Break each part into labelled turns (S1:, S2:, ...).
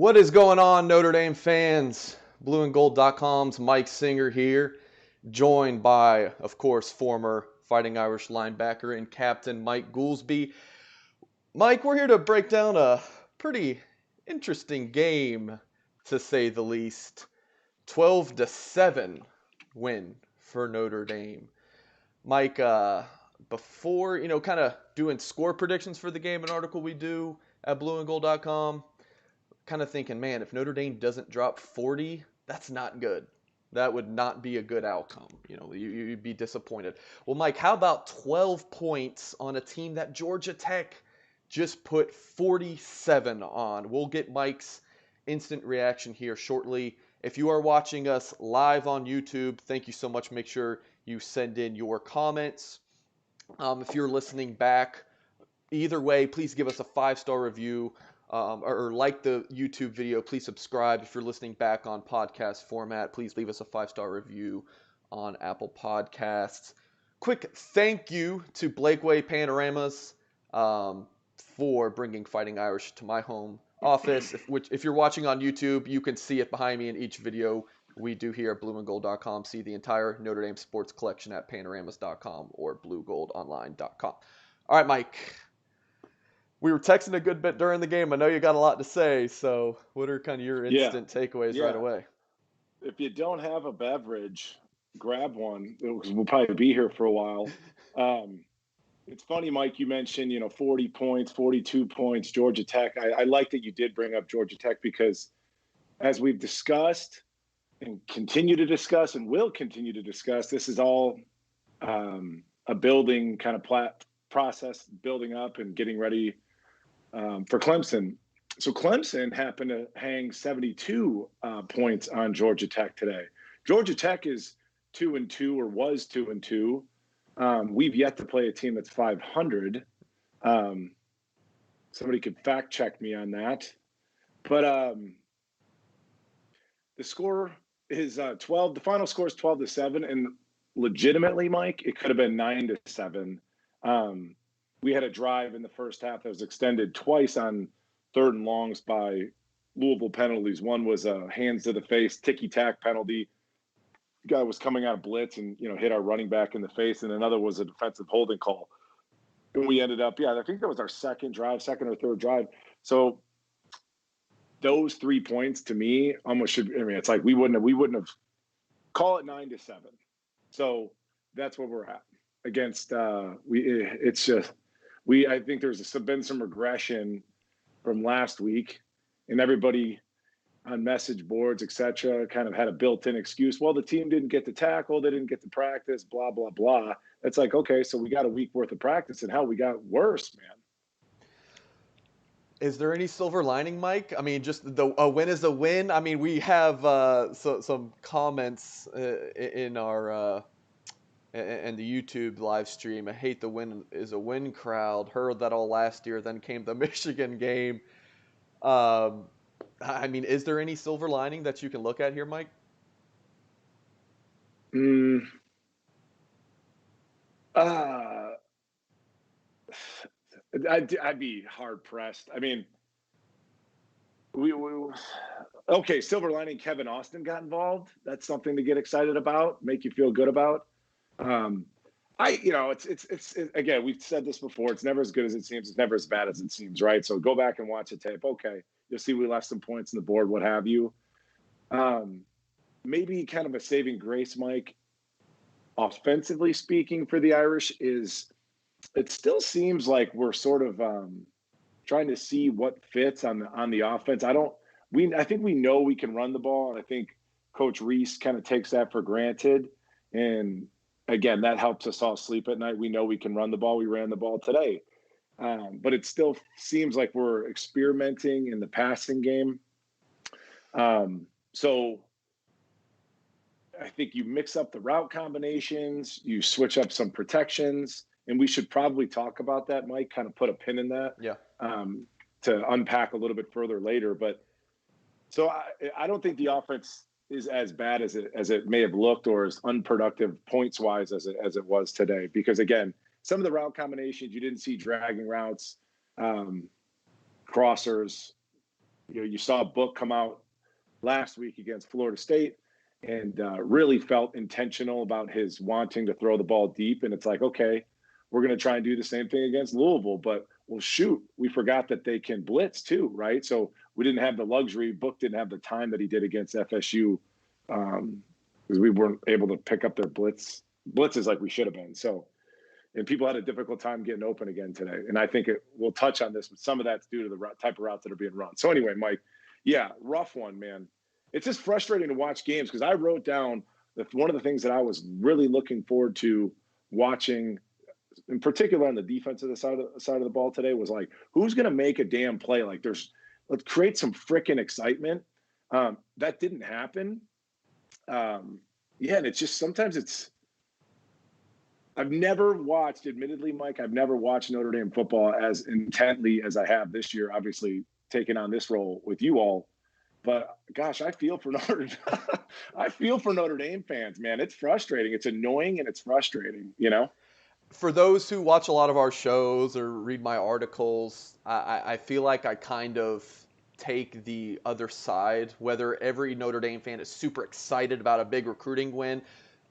S1: What is going on, Notre Dame fans? Blueandgold.com's Mike Singer here, joined by, of course, former Fighting Irish linebacker and captain Mike Goolsby. Mike, we're here to break down a pretty interesting game, to say the least. 12-7 win for Notre Dame. Mike, before, kind of doing score predictions for the game, an article we do at blueandgold.com, kind of thinking, man, if Notre Dame doesn't drop 40, that's not good. That would not be a good outcome. You'd be disappointed. Well, Mike, how about 12 points on a team that Georgia Tech just put 47 on? We'll get Mike's instant reaction here shortly. If you are watching us live on YouTube, thank you so much. Make sure you send in your comments. If you're listening back, either way, please give us a 5-star review. Or like the YouTube video, please subscribe. If you're listening back on podcast format, please leave us a 5-star review on Apple Podcasts. Quick thank you to Blakeway Panoramas for bringing Fighting Irish to my home office. If you're watching on YouTube, you can see it behind me in each video we do here at blueandgold.com. See the entire Notre Dame sports collection at panoramas.com or bluegoldonline.com. All right, Mike. We were texting a good bit during the game. I know you got a lot to say, so what are kind of your instant takeaways right away?
S2: If you don't have a beverage, grab one, because we'll probably be here for a while. It's funny, Mike, you mentioned, 40 points, 42 points, Georgia Tech. I like that you did bring up Georgia Tech because as we've discussed and continue to discuss and will continue to discuss, this is all a building kind of process, building up and getting ready for Clemson. So Clemson happened to hang 72 points on Georgia Tech today. Georgia Tech is 2-2 or was 2-2. We've yet to play a team that's 500. Somebody could fact check me on that. But the score is 12. The final score is 12-7. And legitimately, Mike, it could have been 9-7. We had a drive in the first half that was extended twice on 3rd and longs by Louisville penalties. One was a hands to the face, ticky-tack penalty. The guy was coming out of blitz and, hit our running back in the face. And another was a defensive holding call. And we ended up, I think that was our second or third drive. So those 3 points to me almost should, it's like we wouldn't have call it 9-7. So that's where we're at against, I think there's been some regression from last week, and everybody on message boards, etc., kind of had a built-in excuse. Well, the team didn't get to tackle, they didn't get to practice, blah, blah, blah. It's like, okay, so we got a week worth of practice, and how we got worse, man.
S1: Is there any silver lining, Mike? I mean, just a win is a win. I mean, we have some comments in our and the YouTube live stream. I hate the win is a win crowd. Heard that all last year. Then came the Michigan game. I mean, is there any silver lining that you can look at here, Mike?
S2: I'd be hard pressed. I mean, okay. Silver lining: Kevin Austin got involved. That's something to get excited about, make you feel good about. It's again, we've said this before. It's never as good as it seems. It's never as bad as it seems, right? So go back and watch the tape. Okay, you'll see we left some points on the board, what have you. Maybe kind of a saving grace, Mike, offensively speaking, for the Irish is it still seems like we're sort of trying to see what fits on the offense. I think we know we can run the ball, and I think Coach Reese kind of takes that for granted. And again, that helps us all sleep at night. We know we can run the ball. We ran the ball today. But it still seems like we're experimenting in the passing game. So I think you mix up the route combinations, you switch up some protections, and we should probably talk about that, Mike, kind of put a pin in that to unpack a little bit further later. But so I don't think the offense is as bad as it may have looked or as unproductive points wise as it was today. Because again, some of the route combinations, you didn't see dragging routes, crossers, you saw Book come out last week against Florida State and really felt intentional about his wanting to throw the ball deep. And it's like, okay, we're going to try and do the same thing against Louisville, but well, shoot, we forgot that they can blitz too, right? So we didn't have the luxury. Book didn't have the time that he did against FSU because we weren't able to pick up their blitzes like we should have been. So, and people had a difficult time getting open again today. And I think we'll touch on this, but some of that's due to the type of routes that are being run. So anyway, Mike, yeah, rough one, man. It's just frustrating to watch games because I wrote down that one of the things that I was really looking forward to watching, in particular on the defensive side of the ball today, was like, who's going to make a damn play? Like, let's create some freaking excitement. That didn't happen. And it's just sometimes I've never watched, admittedly, Mike, I've never watched Notre Dame football as intently as I have this year, obviously taking on this role with you all. But gosh, I feel for Notre Dame fans, man. It's frustrating. It's annoying and it's frustrating,
S1: For those who watch a lot of our shows or read my articles, I feel like I kind of take the other side, whether every Notre Dame fan is super excited about a big recruiting win.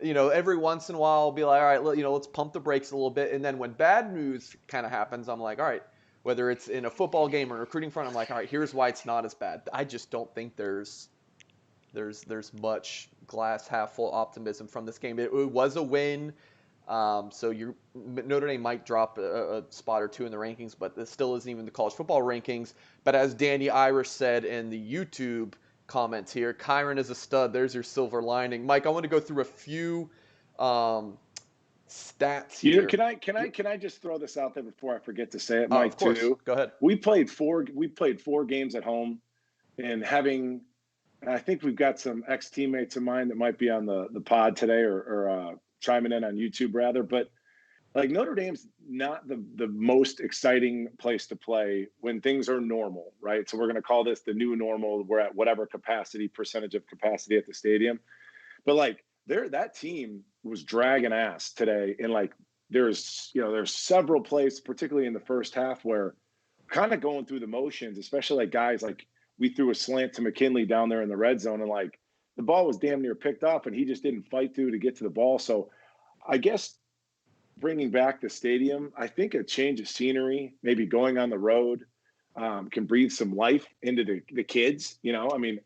S1: Every once in a while I'll be like, all right, let's pump the brakes a little bit. And then when bad news kind of happens, I'm like, all right, whether it's in a football game or a recruiting front, I'm like, all right, here's why it's not as bad. I just don't think there's much glass half full optimism from this game. It was a win. So Notre Dame might drop a spot or two in the rankings, but this still isn't even the college football rankings. But as Danny Irish said in the YouTube comments here, Kyron is a stud. There's your silver lining. Mike, I want to go through a few stats here.
S2: Can I just throw this out there before I forget to say it, Mike?
S1: Of course.
S2: Too.
S1: Go ahead.
S2: We played 4 games at home, and I think we've got some ex-teammates of mine that might be on the pod today or chiming in on YouTube rather. But like, Notre Dame's not the most exciting place to play when things are normal, right? So we're going to call this the new normal. We're at whatever percentage of capacity at the stadium. But like, that team was dragging ass today. And like, there's several plays, particularly in the first half, where kind of going through the motions, especially like guys like, we threw a slant to McKinley down there in the red zone, and like, the ball was damn near picked up and he just didn't fight through to get to the ball. So I guess bringing back the stadium, I think a change of scenery, maybe going on the road, can breathe some life into the kids. I mean,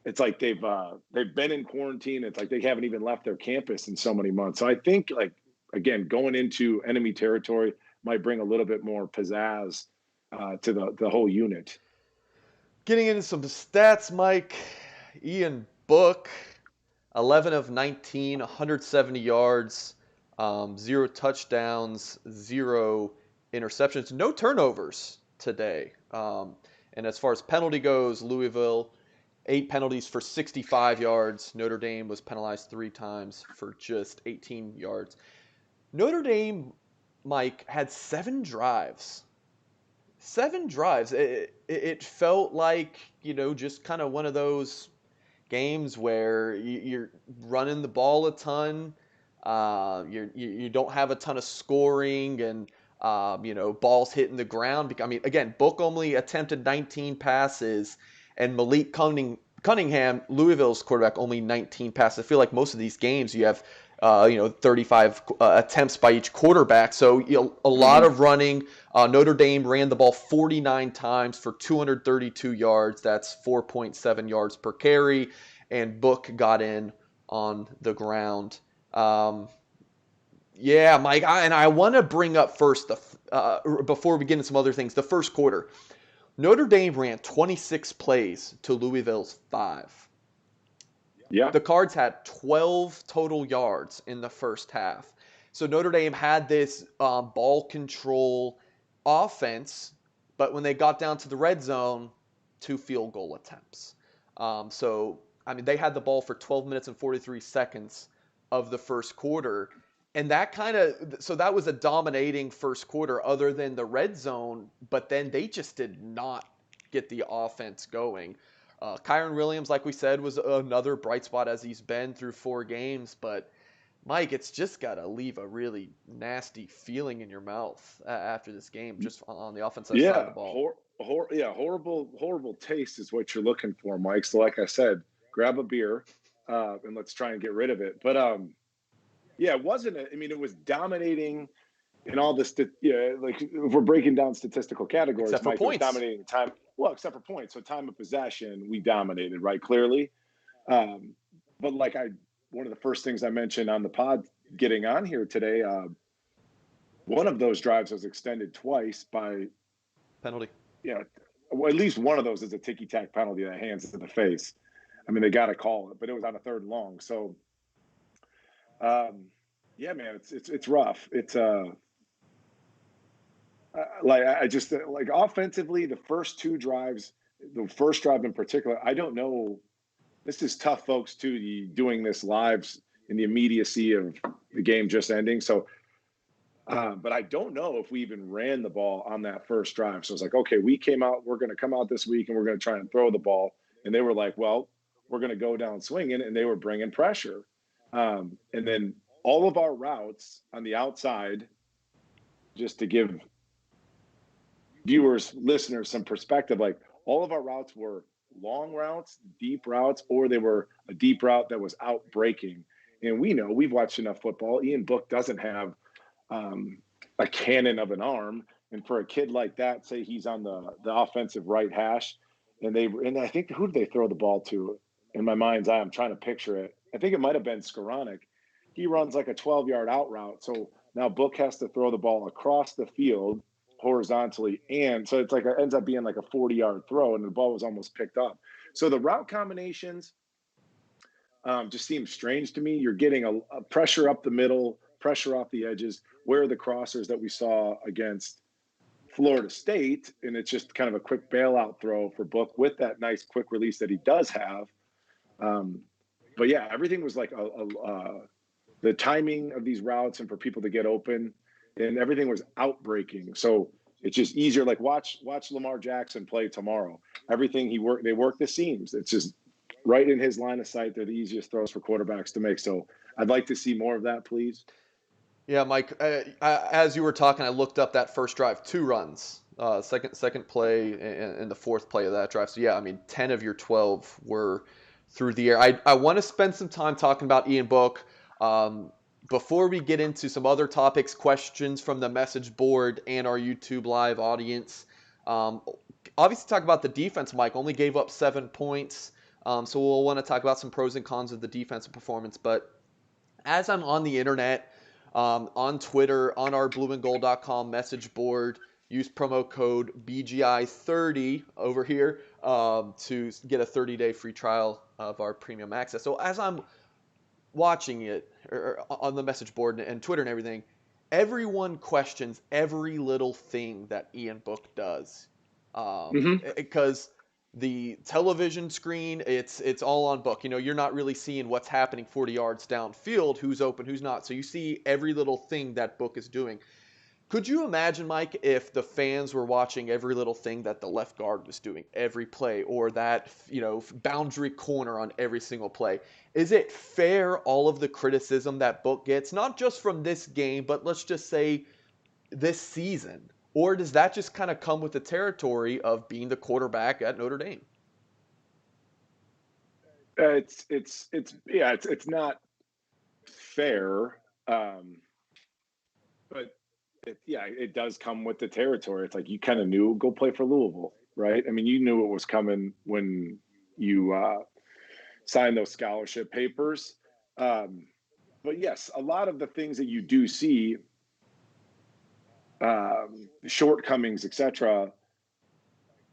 S2: it's like they've been in quarantine. It's like they haven't even left their campus in so many months. So I think, like, again, going into enemy territory might bring a little bit more pizzazz to the whole unit.
S1: Getting into some stats, Mike. Ian Book, 11 of 19, 170 yards, 0 touchdowns, 0 interceptions, no turnovers today. And as far as penalty goes, Louisville, 8 penalties for 65 yards. Notre Dame was penalized 3 times for just 18 yards. Notre Dame, Mike, had 7 drives. 7 drives. It felt like, just kind of one of those games where you're running the ball a ton. You don't have a ton of scoring and, balls hitting the ground. I mean, again, Book only attempted 19 passes, and Malik Cunningham, Louisville's quarterback, only 19 passes. I feel like most of these games you have, 35 attempts by each quarterback. So a lot of running. Notre Dame ran the ball 49 times for 232 yards. That's 4.7 yards per carry. And Book got in on the ground. Yeah, Mike, I want to bring up first, before we get into some other things, the first quarter. Notre Dame ran 26 plays to Louisville's 5.
S2: Yeah.
S1: The Cards had 12 total yards in the first half. So Notre Dame had this ball control offense, but when they got down to the red zone, 2 field goal attempts. They had the ball for 12 minutes and 43 seconds of the first quarter. And that was a dominating first quarter other than the red zone, but then they just did not get the offense going. Kyron Williams, like we said, was another bright spot as he's been through 4 games. But, Mike, it's just got to leave a really nasty feeling in your mouth after this game, just on the offensive side of the ball.
S2: horrible taste is what you're looking for, Mike. So, like I said, grab a beer and let's try and get rid of it. But yeah, it wasn't. I mean, it was dominating in all this. Like if we're breaking down statistical categories,
S1: Except for
S2: Mike, it was
S1: points.
S2: dominating time. Well, except for points. So time of possession, we dominated, right? Clearly. Um, but like one of the first things I mentioned on the pod getting on here today, one of those drives was extended twice by
S1: Penalty.
S2: well, at least one of those is a ticky-tack penalty that hands to the face. I mean, they got to call it, but it was on a 3rd and long. So, yeah, man, it's rough. It's I just like offensively, the first 2 drives, the first drive in particular, I don't know. This is tough, folks, too, doing this live in the immediacy of the game just ending. So, but I don't know if we even ran the ball on that first drive. So it's like, okay, we're going to come out this week and we're going to try and throw the ball. And they were like, well, we're going to go down swinging, and they were bringing pressure. And then all of our routes on the outside, just to give viewers, listeners some perspective, like all of our routes were long routes, deep routes, or they were a deep route that was out breaking. And we've watched enough football. Ian Book doesn't have a cannon of an arm, and for a kid like that, say he's on the offensive right hash, and I think, who did they throw the ball to? In my mind's eye, I'm trying to picture it. I think it might have been Skoranek. He runs like a 12-yard out route, so now Book has to throw the ball across the field horizontally, and so it's like it ends up being like a 40-yard throw, and the ball was almost picked up. So the route combinations just seem strange to me. You're getting a pressure up the middle, pressure off the edges. Where are the crossers that we saw against Florida State? And it's just kind of a quick bailout throw for Book with that nice quick release that he does have. But yeah, everything was like the timing of these routes and for people to get open, and everything was outbreaking. So it's just easier. Like watch Lamar Jackson play tomorrow. Everything they work the seams. It's just right in his line of sight. They're the easiest throws for quarterbacks to make. So I'd like to see more of that, please.
S1: Yeah, Mike. As you were talking, I looked up that first drive, 2 runs, second play, and the 4th play of that drive. So yeah, I mean, 10 of your 12 were through the air. I want to spend some time talking about Ian Book. Before we get into some other topics, questions from the message board and our YouTube live audience. Obviously, talk about the defense. Mike only gave up 7 points, so we'll want to talk about some pros and cons of the defensive performance. But as I'm on the internet, on Twitter, on our blueandgold.com message board, use promo code BGI30 over here to get a 30-day free trial of our premium access. So as I'm watching it on the message board and Twitter and everything, everyone questions every little thing that Ian Book does. Because the television screen, it's all on Book. You're not really seeing what's happening 40 yards downfield, who's open, who's not. So you see every little thing that Book is doing. Could you imagine, Mike, if the fans were watching every little thing that the left guard was doing every play, or that, boundary corner on every single play? Is it fair, all of the criticism that Book gets, not just from this game, but let's just say this season? Or does that just kind of come with the territory of being the quarterback at Notre Dame?
S2: It's not fair, but it does come with the territory. It's like you kind of knew, go play for Louisville, right? I mean, you knew it was coming when you signed those scholarship papers. But yes, a lot of the things that you do see, shortcomings, etc.,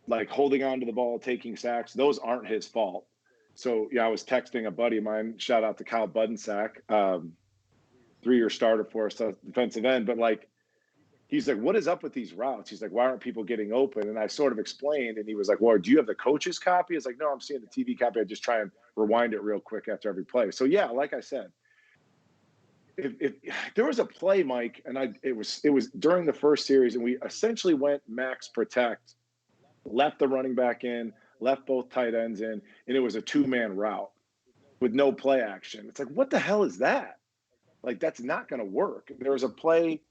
S2: like holding on to the ball, taking sacks, those aren't his fault. So I was texting a buddy of mine, shout out to Kyle Budensack, 3-year starter for us, defensive end, but like, he's like, what is up with these routes? He's like, why aren't people getting open? And I sort of explained, and he was like, well, do you have the coach's copy? It's like, no, I'm seeing the TV copy. I just try and rewind it real quick after every play. So yeah, like I said, if there was a play, Mike, and it was during the first series, and we essentially went max protect, left the running back in, left both tight ends in, and it was a 2-man route with no play action. It's like, what the hell is that? Like, that's not going to work. There was a play,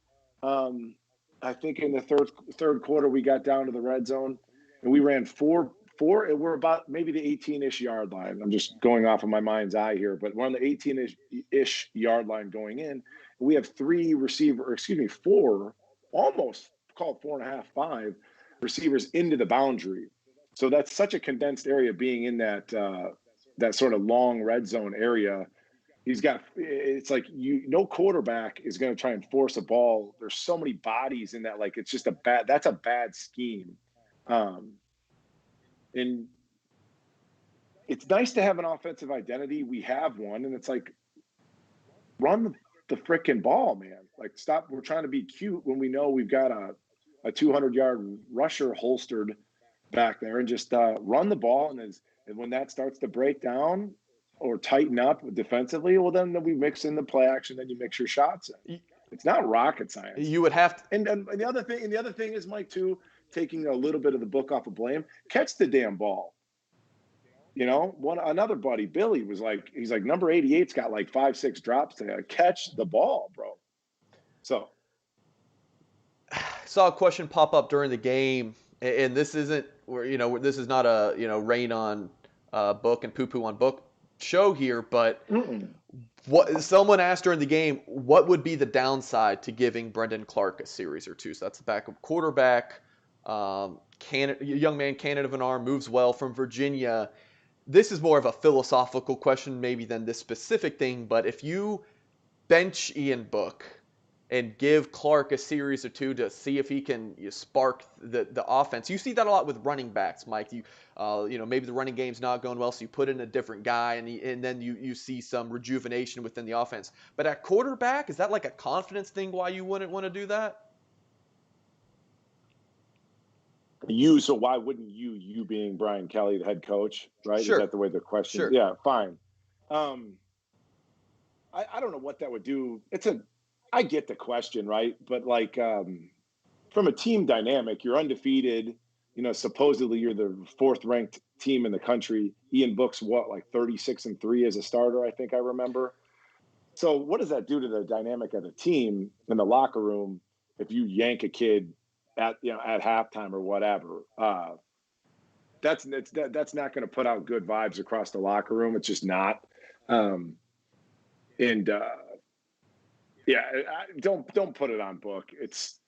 S2: I think in the third quarter, we got down to the red zone, and we ran four, and we're about maybe the 18-ish yard line. I'm just going off of my mind's eye here, but we're on the 18-ish yard line going in. We have four, almost call it 4.5, 5 receivers into the boundary. So that's such a condensed area being in that sort of long red zone area. It's like no quarterback is going to try and force a ball. There's so many bodies in that, like it's just that's a bad scheme. And it's nice to have an offensive identity. We have one, and it's like, run the frickin' ball, man. Like, stop. We're trying to be cute when we know we've got a 200-yard rusher holstered back there, and just run the ball. And when that starts to break down or tighten up defensively, well, then we mix in the play action. Then you mix your shots in. It's not rocket science.
S1: You would have to.
S2: And the other thing is, Mike, too, taking a little bit of the book off of blame. Catch the damn ball. You know, another buddy, Billy, he's like, number 88's got like 5-6 drops today. Catch the ball, bro. So,
S1: saw a question pop up during the game, and this isn't where this is not a rain on book and poo poo on book show here, but what someone asked during the game, what would be the downside to giving Brendan Clark a series or two? So that's the backup quarterback, young man, cannon of an arm, moves well from Virginia. This is more of a philosophical question maybe than this specific thing, but if you bench Ian Book and give Clark a series or two to see if he can spark the offense. You see that a lot with running backs, Mike. Maybe the running game's not going well, so you put in a different guy, and then you see some rejuvenation within the offense. But at quarterback, is that like a confidence thing why you wouldn't want to do that?
S2: So why wouldn't you being Brian Kelly, the head coach, right?
S1: Sure.
S2: Is that the way the question?
S1: Sure.
S2: Yeah, fine. I don't know what that would do. I get the question, right? But like from a team dynamic, you're undefeated. Supposedly you're the 4th ranked team in the country. Ian Book's 36-3 as a starter, I think I remember. So what does that do to the dynamic of the team in the locker room if you yank a kid at halftime or whatever? That's not going to put out good vibes across the locker room. It's just not. Don't put it on Book. It's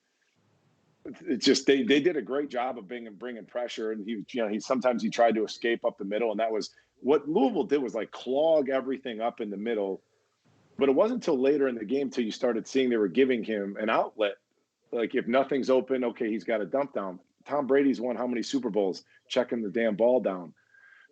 S2: just they did a great job of bringing pressure, and he sometimes tried to escape up the middle, and that was what Louisville did, was like clog everything up in the middle. But it wasn't until later in the game till you started seeing they were giving him an outlet. Like, if nothing's open, okay, he's got a dump down. Tom Brady's won how many Super Bowls checking the damn ball down?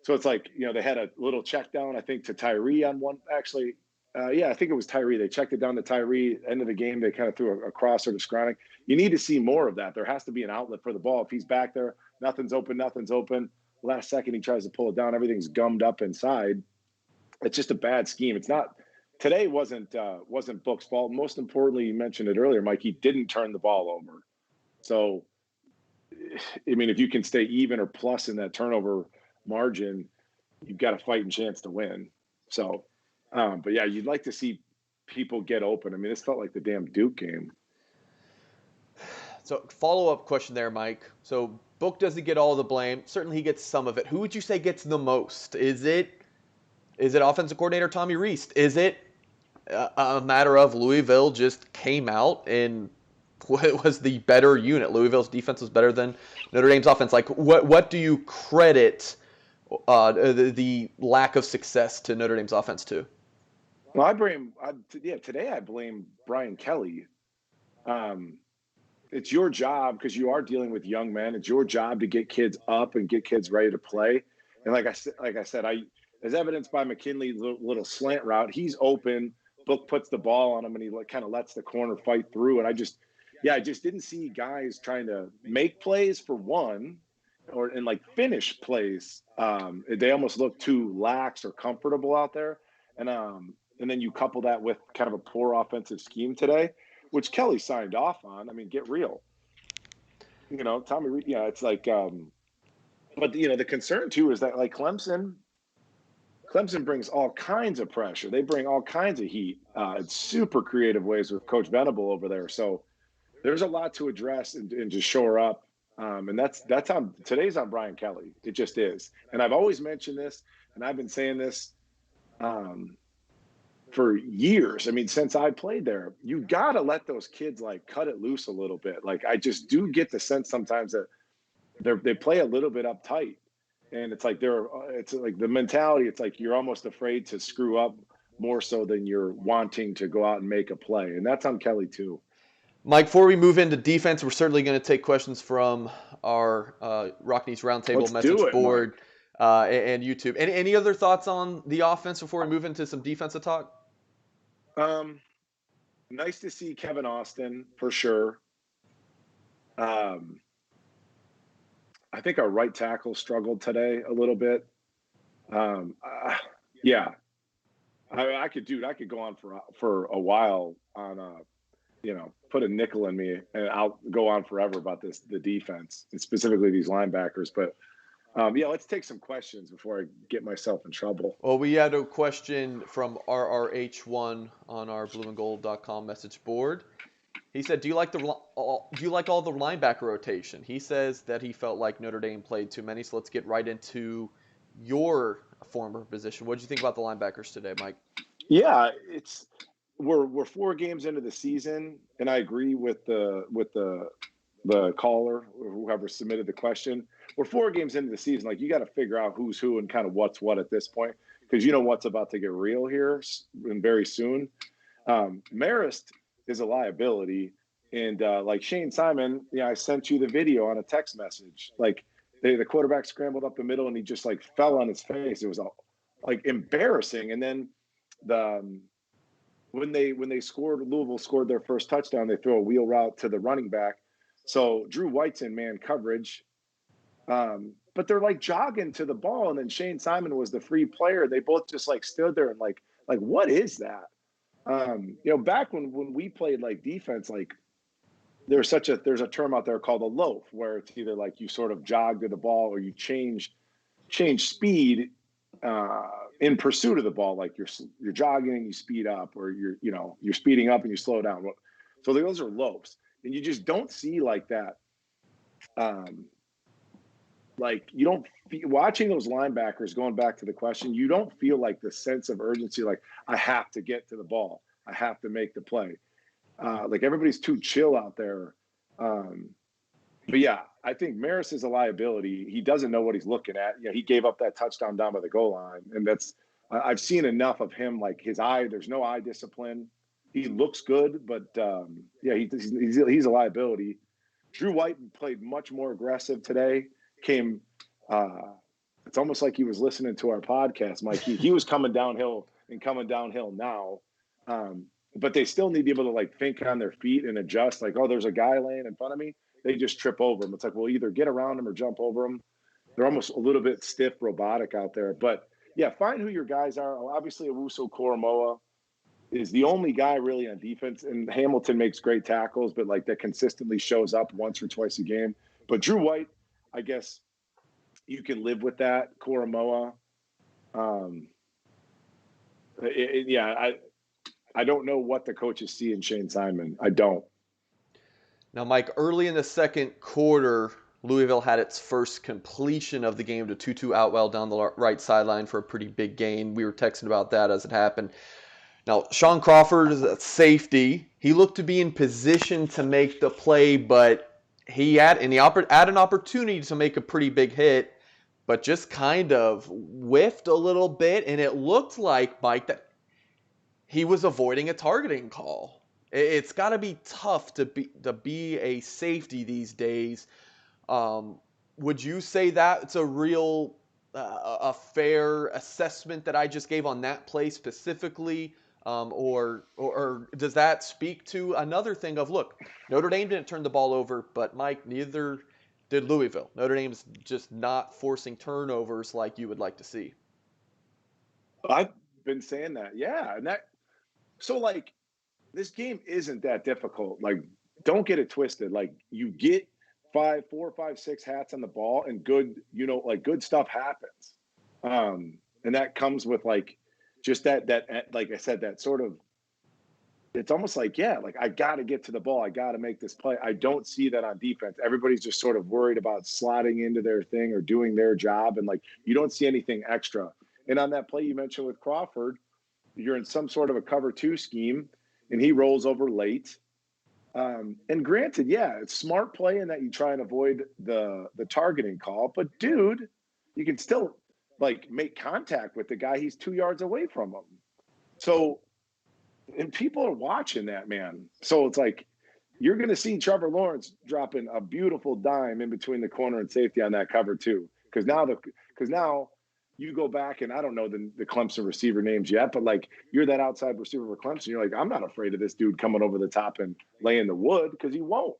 S2: So it's like, they had a little check down, I think, to Tyree on one. Actually, I think it was Tyree. They checked it down to Tyree. End of the game, they kind of threw a crosser to Skronik. You need to see more of that. There has to be an outlet for the ball. If he's back there, nothing's open. Last second, he tries to pull it down. Everything's gummed up inside. It's just a bad scheme. It's not. Today wasn't Book's fault. Most importantly, you mentioned it earlier, Mike, he didn't turn the ball over. So, I mean, if you can stay even or plus in that turnover margin, you've got a fighting chance to win. So, but yeah, you'd like to see people get open. I mean, this felt like the damn Duke game.
S1: So, follow-up question there, Mike. So, Book doesn't get all the blame. Certainly, he gets some of it. Who would you say gets the most? Is it offensive coordinator Tommy Rees? Is it a matter of Louisville just came out and was the better unit? Louisville's defense was better than Notre Dame's offense. Like, what do you credit the lack of success to Notre Dame's offense to?
S2: Well, today I blame Brian Kelly. It's your job, because you are dealing with young men. It's your job to get kids up and get kids ready to play. And like I said, as evidenced by McKinley's little slant route, he's open. Book puts the ball on him, and he kind of lets the corner fight through. And I just didn't see guys trying to make plays for one, and finish plays. They almost looked too lax or comfortable out there. And then you couple that with kind of a poor offensive scheme today, which Kelly signed off on. I mean, get real. Tommy Rees, it's like, but the concern too is that like Clemson brings all kinds of pressure. They bring all kinds of heat. It's super creative ways with Coach Venable over there. So there's a lot to address and to shore up. And that's on today's on Brian Kelly. It just is. And I've always mentioned this, and I've been saying this um, for years. I mean, since I played there, you got to let those kids like cut it loose a little bit. Like I just do get the sense sometimes that they play a little bit uptight, and it's like the mentality. It's like you're almost afraid to screw up more so than you're wanting to go out and make a play, and that's on Kelly too.
S1: Mike, before we move into defense, we're certainly going to take questions from our Rockneys Roundtable
S2: Let's do
S1: message
S2: it, Mike.
S1: board and YouTube. Any other thoughts on the offense before we move into some defensive talk?
S2: Um, Nice to see Kevin Austin for sure. Um, I think our right tackle struggled today a little bit. Um, uh, yeah, I could go on for a while on put a nickel in me, and I'll go on forever about the defense and specifically these linebackers. But yeah, let's take some questions before I get myself in trouble.
S1: Well, we had a question from RRH1 on our blueandgold.com message board. He said, do you like all the linebacker rotation? He says that he felt like Notre Dame played too many. So let's get right into your former position. What did you think about the linebackers today, Mike?
S2: Yeah, we're 4 games into the season, and I agree with the caller or whoever submitted the question. We're 4 games into the season. Like, you got to figure out who's who and kind of what's what at this point, because you know what's about to get real here and very soon. Marist is a liability, and like Shane Simon, I sent you the video on a text message. Like, the quarterback scrambled up the middle and he just like fell on his face. It was like embarrassing. And then the when they scored, Louisville scored their first touchdown, they throw a wheel route to the running back. So Drew White's in man coverage, but they're like jogging to the ball, and then Shane Simon was the free player. They both just like stood there and like what is that? Back when we played like defense, like there's a term out there called a loaf, where it's either like you sort of jog to the ball or you change speed in pursuit of the ball. Like you're jogging and you speed up, or you're speeding up and you slow down. So those are loafs, and you just don't see like that. Like you don't watching those linebackers. Going back to the question, you don't feel like the sense of urgency. Like, I have to get to the ball. I have to make the play. Like everybody's too chill out there. But yeah, I think Maris is a liability. He doesn't know what he's looking at. He gave up that touchdown down by the goal line, and I've seen enough of him. Like there's no eye discipline. He looks good, but yeah, he's a liability. Drew White played much more aggressive today. It's almost like he was listening to our podcast, Mike. He was coming downhill now. But they still need to be able to like think on their feet and adjust. Like, oh, there's a guy laying in front of me. They just trip over him. It's like, well, either get around him or jump over him. They're almost a little bit stiff, robotic out there. But yeah, find who your guys are. Obviously, Owusu Koromoa is the only guy really on defense, and Hamilton makes great tackles, but like that consistently shows up once or twice a game. But Drew White, I guess you can live with that. Koromoa, yeah, I don't know what the coaches see in Shane Simon. I don't.
S1: Now, Mike, early in the second quarter, Louisville had its first completion of the game to Tutu Outwell down the right sideline for a pretty big gain. We were texting about that as it happened. Now, Sean Crawford is a safety. He looked to be in position to make the play, but he had an opportunity to make a pretty big hit, but just kind of whiffed a little bit, and it looked like, Mike, that he was avoiding a targeting call. It's got to be tough to be a safety these days. Would you say that it's a real a fair assessment that I just gave on that play specifically? Or does that speak to another thing of, look, Notre Dame didn't turn the ball over, but Mike, neither did Louisville. Notre Dame's just not forcing turnovers like you would like to see.
S2: I've been saying that, yeah, so like this game isn't that difficult. Like, don't get it twisted. Like, you get 4, 5, 6 hats on the ball, and good stuff happens. And that comes with like just that like I said, that sort of it's almost like, yeah, like I got to get to the ball. I got to make this play. I don't see that on defense. Everybody's just sort of worried about slotting into their thing or doing their job. And like, you don't see anything extra. And on that play you mentioned with Crawford, you're in some sort of a cover 2 scheme and he rolls over late. And granted, yeah, it's smart play in that you try and avoid the targeting call, but dude, you can still like make contact with the guy. He's 2 yards away from him. So, and people are watching that, man. So it's like you're going to see Trevor Lawrence dropping a beautiful dime in between the corner and safety on that cover too. Because now you go back and I don't know the Clemson receiver names yet, but like you're that outside receiver for Clemson. You're like, I'm not afraid of this dude coming over the top and laying the wood because he won't.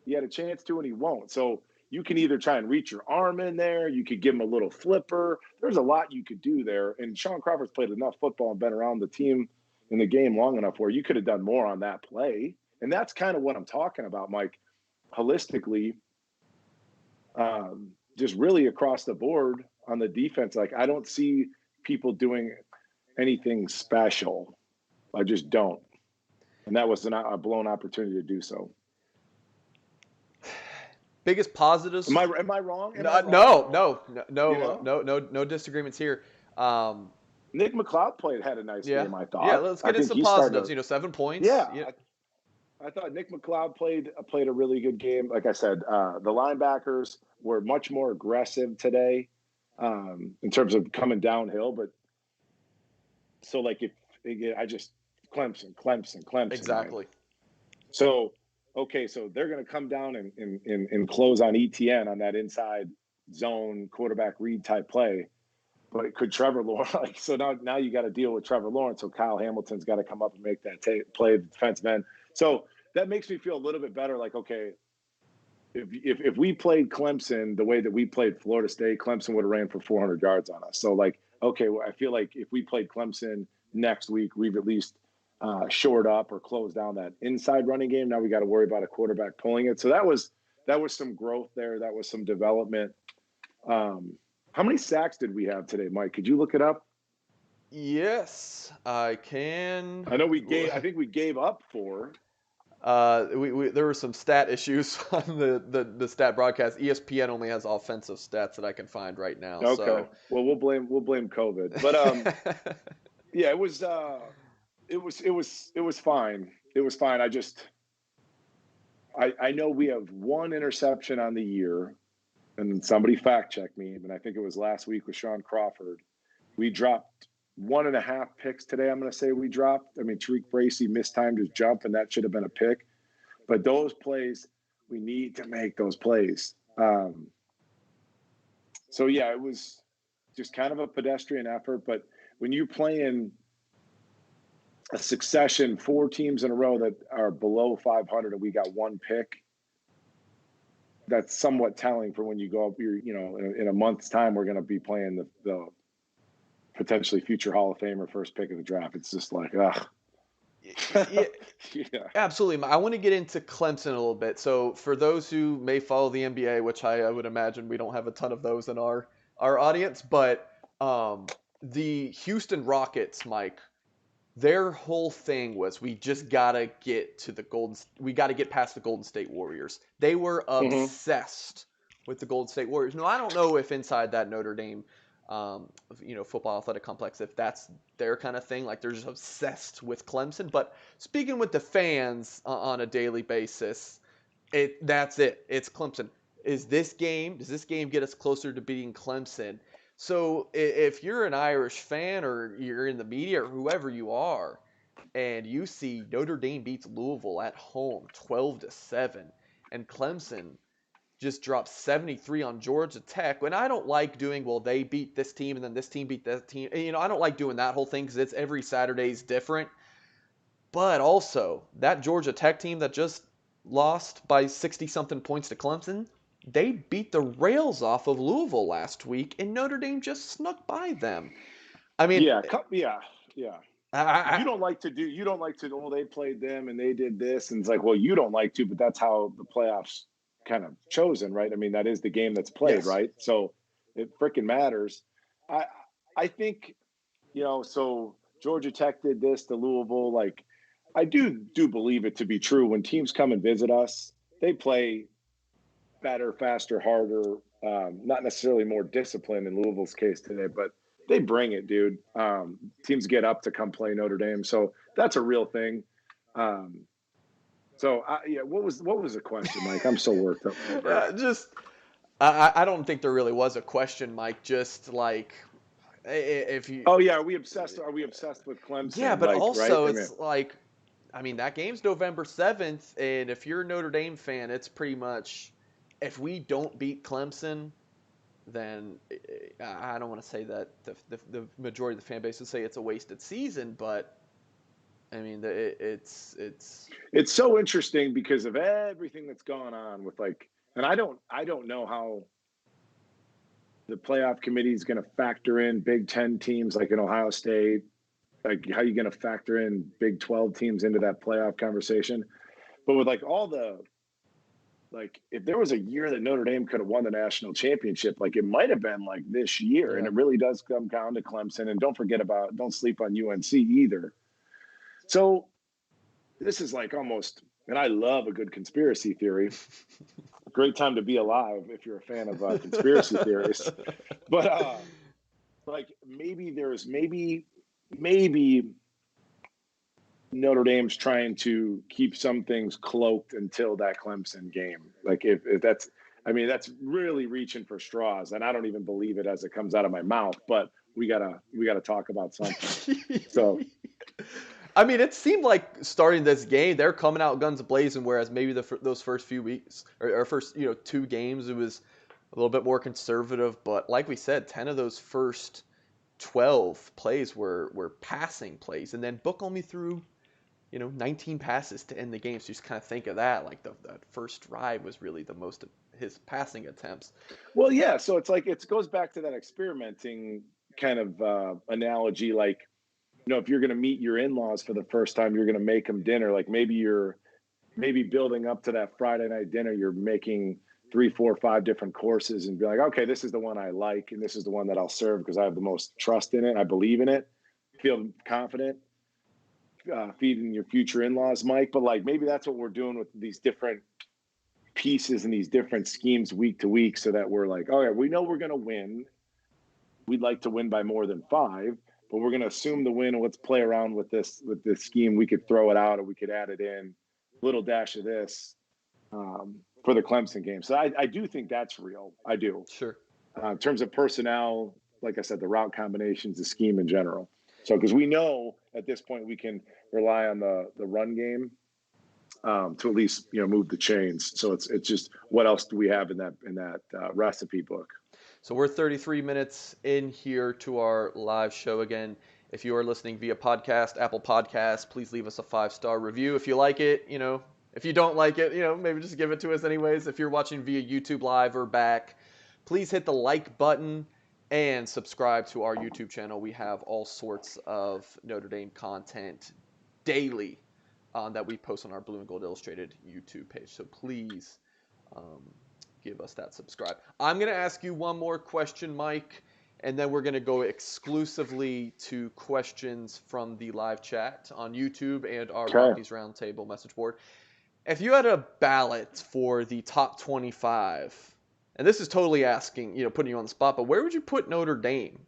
S2: He had a chance to and he won't. So you can either try and reach your arm in there. You could give him a little flipper. There's a lot you could do there. And Sean Crawford's played enough football and been around the team in the game long enough where you could have done more on that play. And that's kind of what I'm talking about, Mike, holistically, just really across the board on the defense. Like, I don't see people doing anything special. I just don't. And that was a blown opportunity to do so.
S1: Biggest positives.
S2: Am I wrong?
S1: No disagreements here.
S2: Nick McLeod had a nice game, I thought.
S1: Yeah, let's get into some positives. 7 points.
S2: Yeah. I thought Nick McLeod played a really good game. Like I said, the linebackers were much more aggressive today in terms of coming downhill. But so like Clemson.
S1: Exactly.
S2: Right? So they're going to come down and close on ETN on that inside zone quarterback read type play. But could Trevor Lawrence? So now you got to deal with Trevor Lawrence. So Kyle Hamilton's got to come up and make that play, the defensive end. So that makes me feel a little bit better. Like, okay, if we played Clemson the way that we played Florida State, Clemson would have ran for 400 yards on us. So like, okay, well, I feel like if we played Clemson next week, we've at least shored up or closed down that inside running game. Now we got to worry about a quarterback pulling it. So that was some growth there. That was some development. How many sacks did we have today, Mike? Could you look it up?
S1: Yes, I can.
S2: I know I think we gave up 4.
S1: There were some stat issues on the stat broadcast. ESPN only has offensive stats that I can find right now.
S2: Okay.
S1: So.
S2: Well, we'll blame COVID. But yeah, it was fine. It was fine. I know we have 1 interception on the year. And somebody fact checked me, but I think it was last week with Sean Crawford. We dropped 1.5 picks today. I'm going to say we dropped. I mean, Tariq Bracy mistimed his jump, and that should have been a pick. But those plays, we need to make those plays. So, yeah, it was just kind of a pedestrian effort. But when you're playing a succession, 4 teams in a row that are below 500 and we got 1 pick, that's somewhat telling for when you go up. In a month's time, we're going to be playing the potentially future Hall of Famer first pick of the draft. It's just like, ugh.
S1: Yeah, absolutely. I want to get into Clemson a little bit. So for those who may follow the NBA, which I would imagine we don't have a ton of those in our audience, but the Houston Rockets, Mike, their whole thing was we just gotta get past the Golden State Warriors. They were obsessed with the Golden State Warriors. No, I don't know if inside that Notre Dame, football athletic complex, if that's their kind of thing. Like they're just obsessed with Clemson. But speaking with the fans on a daily basis, that's it. It's Clemson. Does this game get us closer to beating Clemson? So if you're an Irish fan or you're in the media or whoever you are, and you see Notre Dame beats Louisville at home 12-7, and Clemson just drops 73 on Georgia Tech, and I don't like doing, well, they beat this team and then this team beat that team. I don't like doing that whole thing because it's every Saturday's different. But also, that Georgia Tech team that just lost by 60-something points to Clemson, they beat the rails off of Louisville last week, and Notre Dame just snuck by them. I mean,
S2: yeah. You don't like to. Oh, they played them and they did this, and it's like, well, you don't like to, but that's how the playoffs kind of chosen, right? I mean, that is the game that's played, yes. Right? So it freaking matters. I think, so Georgia Tech did this to Louisville. Like, I do believe it to be true. When teams come and visit us, they play better, faster, harder. Not necessarily more disciplined in Louisville's case today, but they bring it, dude. Teams get up to come play Notre Dame, so that's a real thing. Yeah, what was the question, Mike? I'm so worked up over
S1: Just, I don't think there really was a question, Mike. Just like if you,
S2: Oh yeah, are we obsessed? Are we obsessed with
S1: yeah,
S2: Clemson?
S1: but
S2: Like, right?
S1: also
S2: I mean,
S1: it's like, I mean, that game's November 7th, and if you're a Notre Dame fan, it's pretty much if we don't beat Clemson, then I don't want to say that the majority of the fan base would say it's a wasted season, but I mean,
S2: it's so interesting because of everything that's gone on with like, and I don't know how the playoff committee is going to factor in Big Ten teams like in Ohio State. Like, how you going to factor in Big 12 teams into that playoff conversation? But with like all the like, if there was a year that Notre Dame could have won the national championship, like it might have been like this year. And
S1: yeah.
S2: it really does come down to Clemson. And don't sleep on UNC either. So this is like almost, and I love a good conspiracy theory. Great time to be alive if you're a fan of conspiracy theories. But like maybe Notre Dame's trying to keep some things cloaked until that Clemson game. Like if that's, I mean, that's really reaching for straws, and I don't even believe it as it comes out of my mouth. But we gotta talk about something. So
S1: I mean, it seemed like starting this game, they're coming out guns blazing, whereas maybe those first few weeks or first 2 games, it was a little bit more conservative. But like we said, 10 of those first 12 plays were passing plays, and then Book only threw 19 passes to end the game. So you just kind of think of that, like that first drive was really the most of his passing attempts.
S2: well, yeah. So it's like it goes back to that experimenting kind of analogy, like if you're going to meet your in-laws for the first time, you're going to make them dinner. Like maybe building up to that Friday night dinner, you're making 3, 4, 5 different courses and be like, okay, this is the one I like, and this is the one that I'll serve because I have the most trust in it. I believe in it. Feel confident feeding your future in-laws, Mike. But like maybe that's what we're doing with these different pieces and these different schemes week to week, so that we're like, oh yeah, we know we're going to win. We'd like to win by more than 5. But we're going to assume the win, and let's play around with this scheme. We could throw it out, or we could add it in, little dash of this for the Clemson game. So I do think that's real. I do.
S1: Sure.
S2: In terms of personnel, like I said, the route combinations, the scheme in general. So because we know at this point we can rely on the run game to at least move the chains. So it's just what else do we have in that recipe book?
S1: So we're 33 minutes in here to our live show. Again, if you are listening via podcast, Apple Podcasts, please leave us a 5-star review. If you like it, if you don't like it, maybe just give it to us anyways. If you're watching via YouTube Live or back, please hit the like button and subscribe to our YouTube channel. We have all sorts of Notre Dame content daily that we post on our Blue and Gold Illustrated YouTube page. So please give us that subscribe. I'm going to ask you one more question, Mike, and then we're going to go exclusively to questions from the live chat on YouTube and our Rockies Roundtable message board. If you had a ballot for the top 25, and this is totally asking, putting you on the spot, but where would you put Notre Dame?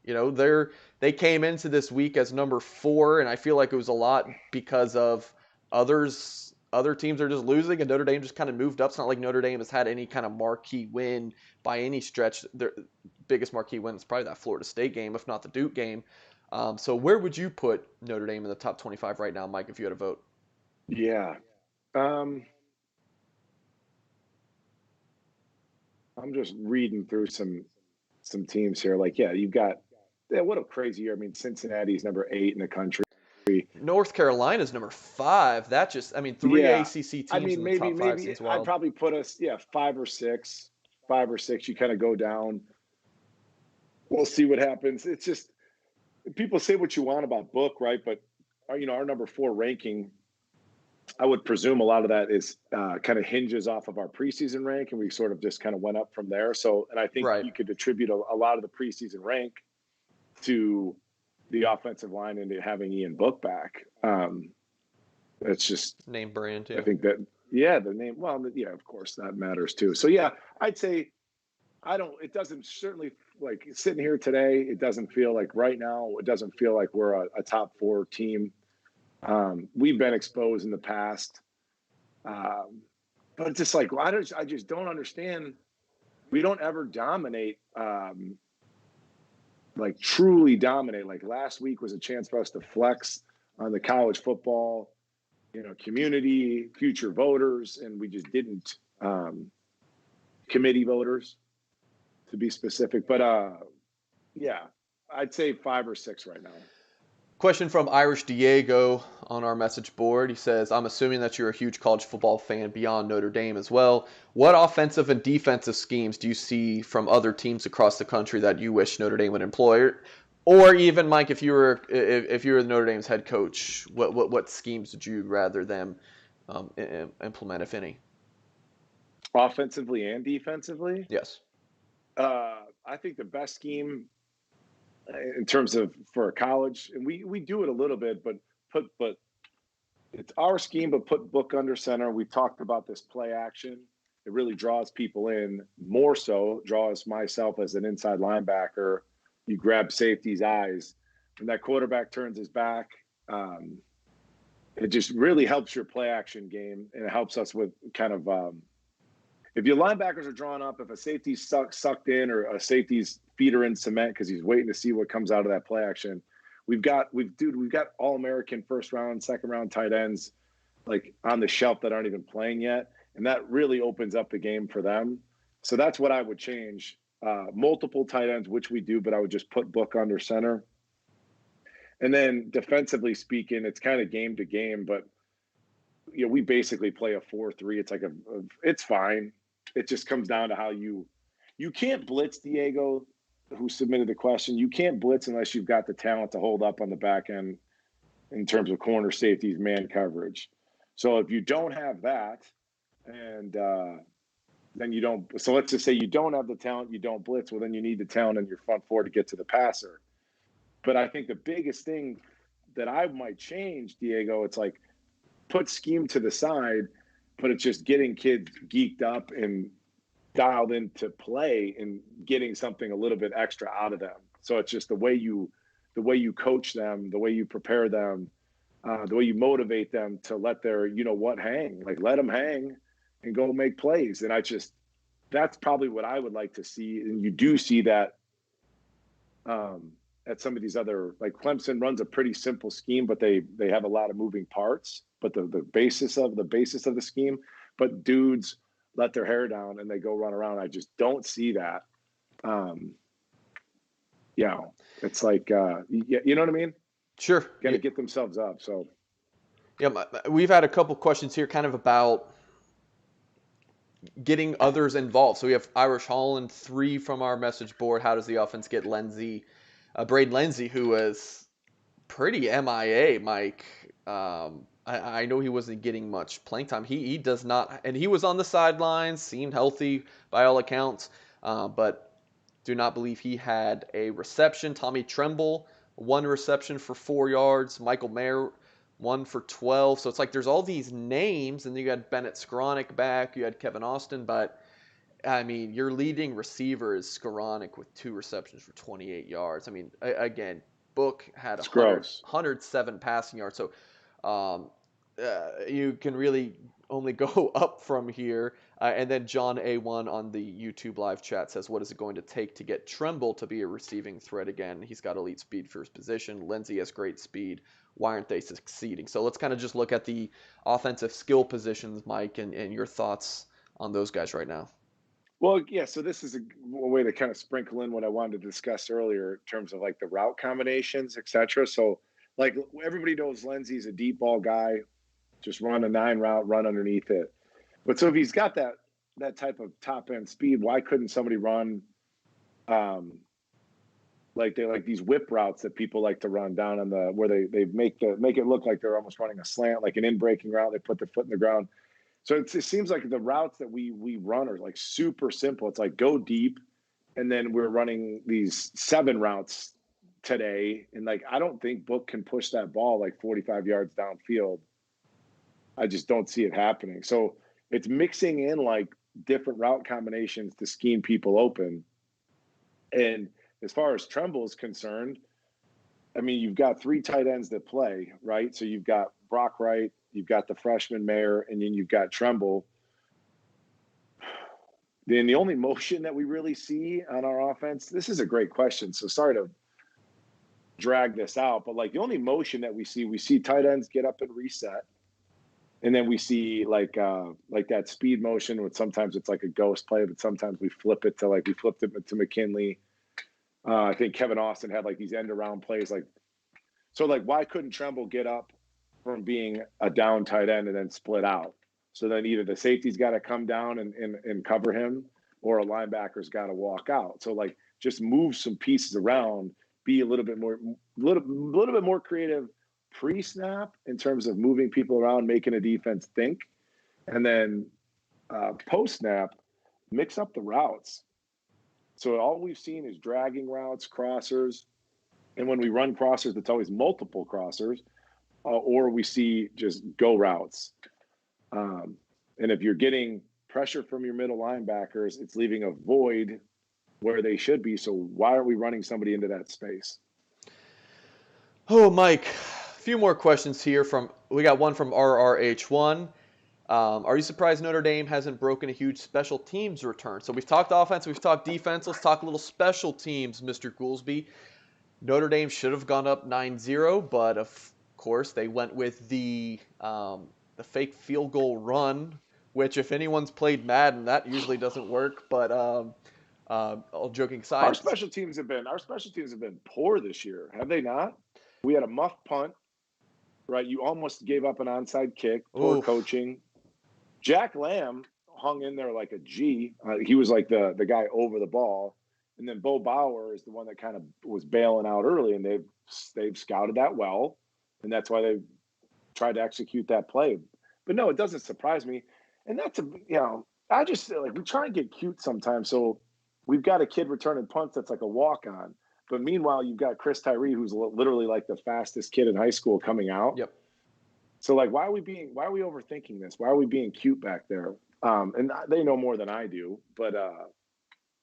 S1: They came into this week as number 4, and I feel like it was a lot because of other teams are just losing, and Notre Dame just kind of moved up. It's not like Notre Dame has had any kind of marquee win by any stretch. Their biggest marquee win is probably that Florida State game, if not the Duke game. So where would you put Notre Dame in the top 25 right now, Mike, if you had a vote?
S2: Yeah. I'm just reading through some teams here. Like, yeah, you've got what a crazy year. I mean, Cincinnati's number 8 in the country.
S1: North Carolina's number 5. That just, 3 ACC teams in the top 5 seems wild.
S2: I'd probably put us, 5 or 6. 5 or 6, you kind of go down. We'll see what happens. It's just, people say what you want about Book, right? But, our number 4 ranking, I would presume a lot of that is kind of hinges off of our preseason rank, and we sort of just kind of went up from there. So, and I think you could attribute a lot of the preseason rank to the offensive line and having Ian Book back. It's just,
S1: Name brand
S2: I
S1: too.
S2: think that, yeah, the name, well, yeah, of course that matters too. So yeah, I'd say it doesn't certainly like sitting here today, it doesn't feel like right now, it doesn't feel like we're a top four team. We've been exposed in the past. But it's just like, I just don't understand. We don't ever dominate, like truly dominate. Like last week was a chance for us to flex on the college football, community, future voters, and we just didn't. Committee voters, to be specific, but yeah, I'd say 5 or 6 right now.
S1: Question from Irish Diego on our message board. He says, I'm assuming that you're a huge college football fan beyond Notre Dame as well. What offensive and defensive schemes do you see from other teams across the country that you wish Notre Dame would employ? Or even, Mike, if you were Notre Dame's head coach, what schemes would you rather them implement, if any?
S2: Offensively and defensively?
S1: Yes.
S2: I think the best scheme in terms of for a college, and we do it a little bit, but it's our scheme, but put Book under center. We've talked about this play action. It really draws people in, more so draws myself as an inside linebacker. You grab safety's eyes, and that quarterback turns his back. It just really helps your play action game, and it helps us with kind of if your linebackers are drawn up, if a safety's sucked in or a safety's feet are in cement because he's waiting to see what comes out of that play action, we've got All-American first round, second round tight ends like on the shelf that aren't even playing yet, and that really opens up the game for them. So that's what I would change. Multiple tight ends, which we do, but I would just put Book under center. And then defensively speaking, it's kind of game to game, but we basically play a 4-3. It's like it's fine. It just comes down to how you can't blitz, Diego, who submitted the question. You can't blitz unless you've got the talent to hold up on the back end in terms of corner safeties, man coverage. So if you don't have that, and then you don't, so let's just say you don't have the talent, you don't blitz, well, then you need the talent in your front four to get to the passer. But I think the biggest thing that I might change, Diego, it's like put scheme to the side, but it's just getting kids geeked up and dialed into play and getting something a little bit extra out of them. So it's just the way you coach them, the way you prepare them, the way you motivate them to let their hang, like let them hang and go make plays. And that's probably what I would like to see. And you do see that at some of these other, like Clemson runs a pretty simple scheme, but they have a lot of moving parts. But the basis of the scheme, but dudes let their hair down and they go run around. I just don't see that. It's like you know what I mean?
S1: Sure.
S2: Got to get themselves up. So
S1: yeah, we've had a couple questions here, kind of about getting others involved. So we have Irish Holland 3 from our message board. How does the offense get Braden Lenzy, who was pretty MIA, Mike. I know he wasn't getting much playing time. He does not, and he was on the sidelines, seemed healthy by all accounts, but do not believe he had a reception. Tommy Tremble, 1 reception for 4 yards. Michael Mayer, 1 for 12. So it's like there's all these names, and you had Bennett Skowronek back, you had Kevin Austin, but I mean, your leading receiver is Skowronek with 2 receptions for 28 yards. I mean, again, Book had 107 passing yards. So you can really only go up from here. And then John A1 on the YouTube live chat says, what is it going to take to get Tremble to be a receiving threat again? He's got elite speed for his position. Lenzy has great speed. Why aren't they succeeding? So let's kind of just look at the offensive skill positions, Mike, and your thoughts on those guys right now.
S2: Well, yeah, so this is a way to kind of sprinkle in what I wanted to discuss earlier in terms of like the route combinations, et cetera. So like everybody knows Lenzy's a deep ball guy, just run a 9 route, run underneath it. But so if he's got that type of top end speed, why couldn't somebody run like these whip routes that people like to run down on where they make it look like they're almost running a slant, like an in breaking route, they put their foot in the ground. So it seems like the routes that we run are like super simple. It's like go deep, and then we're running these 7 routes today. And like I don't think Book can push that ball like 45 yards downfield I just don't see it happening. So it's mixing in like different route combinations to scheme people open. And as far as Tremble is concerned, I mean, you've got three tight ends that play, right? So you've got Brock Wright, you've got the freshman Mayer, and then you've got Tremble. Then the only motion that we really see on our offense, this is a great question. So sorry to drag this out, but like the only motion that we see tight ends get up and reset. And then we see like that speed motion, which sometimes it's like a ghost play, but sometimes we flipped it to McKinley. I think Kevin Austin had like these end around plays, so why couldn't Tremble get up from being a down tight end and then split out? So then either the safety's got to come down and cover him, or a linebacker's got to walk out. So like just move some pieces around, be a little bit more creative pre-snap in terms of moving people around, making a defense think, and then post-snap, mix up the routes. So all we've seen is dragging routes, crossers, and when we run crossers, it's always multiple crossers, or we see just go routes. And if you're getting pressure from your middle linebackers, it's leaving a void where they should be. So why aren't we running somebody into that space?
S1: Oh, Mike, a few more questions here. We got one from RRH1. Are you surprised Notre Dame hasn't broken a huge special teams return? So we've talked offense, we've talked defense. Let's talk a little special teams, Mr. Goolsby. Notre Dame should have gone up 9-0, but of course they went with the fake field goal run, which if anyone's played Madden, that usually doesn't work. But all joking aside,
S2: our special teams have been poor this year, have they not? We had a muff punt, right? You almost gave up an onside kick. Poor coaching. Jack Lamb hung in there like a G. He was like the guy over the ball. And then Bo Bauer is the one that kind of was bailing out early, and they've scouted that well, and that's why they've tried to execute that play. But no, it doesn't surprise me. And that's I just like we try and get cute sometimes. So we've got a kid returning punts that's like a walk on, but meanwhile you've got Chris Tyree, who's literally like the fastest kid in high school coming out.
S1: Yep.
S2: So like, why are we overthinking this? Why are we being cute back there? And they know more than I do, but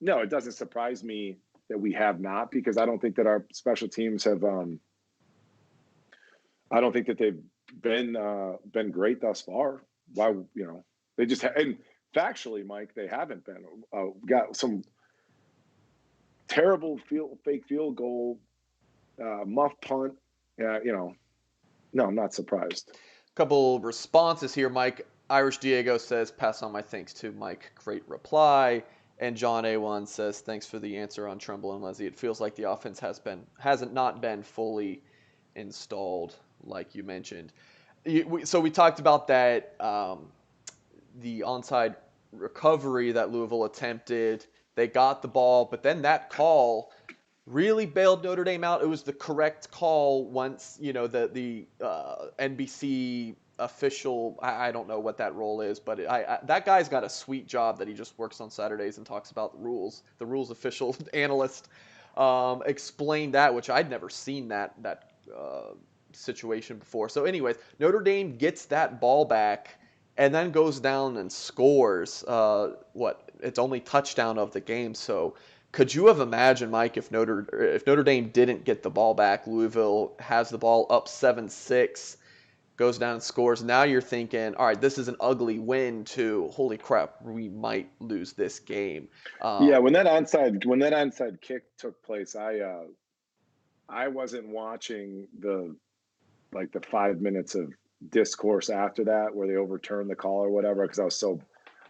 S2: no, it doesn't surprise me that we have not, because I don't think that our special teams have. I don't think that they've been great thus far. Why, they just and factually, Mike, they haven't been. Got some terrible fake field goal, muff punt. No, I'm not surprised.
S1: Couple responses here, Mike. Irish Diego says, pass on my thanks to Mike. Great reply. And John A1 says, thanks for the answer on Tremble and Leslie. It feels like the offense hasn't not been fully installed, like you mentioned. So we talked about that, the onside recovery that Louisville attempted. They got the ball, but then that call really bailed Notre Dame out. It was the correct call once, the NBC official, I don't know what that role is, but that guy's got a sweet job that he just works on Saturdays and talks about the rules. The rules official analyst explained that, which I'd never seen that situation before. So anyways, Notre Dame gets that ball back and then goes down and scores it's only touchdown of the game. So could you have imagined, Mike, if Notre Dame didn't get the ball back, Louisville has the ball up 7-6, goes down and scores. Now you're thinking, all right, this is an ugly win to, holy crap, we might lose this game.
S2: When that onside kick took place, I wasn't watching the 5 minutes of discourse after that where they overturned the call or whatever, because I was so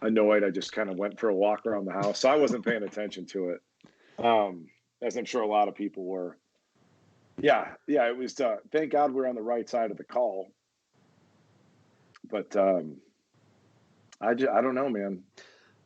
S2: annoyed. I just kind of went for a walk around the house, so I wasn't paying attention to it, as I'm sure a lot of people were. Yeah, it was. Thank God we're on the right side of the call. But I don't know, man.